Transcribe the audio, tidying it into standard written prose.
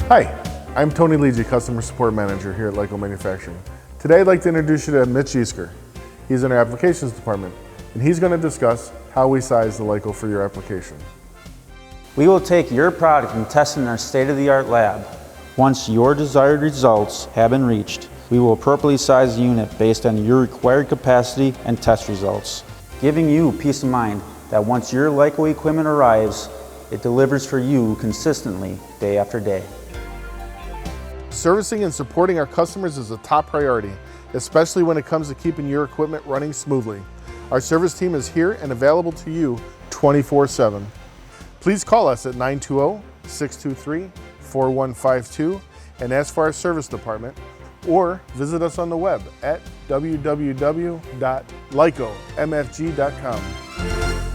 Hi, I'm Tony Legge, Customer Support Manager here at Lyco Manufacturing. Today I'd like to introduce you to Mitch Easker. He's in our Applications Department, and he's going to discuss how we size the Lyco for your application. We will take your product and test it in our state-of-the-art lab. Once your desired results have been reached, we will appropriately size the unit based on your required capacity and test results, giving you peace of mind that once your Lyco equipment arrives, it delivers for you consistently day after day. Servicing and supporting our customers is a top priority, especially when it comes to keeping your equipment running smoothly. Our service team is here and available to you 24/7. Please call us at 920-623-4152 and ask for our service department, or visit us on the web at www.lycomfg.com.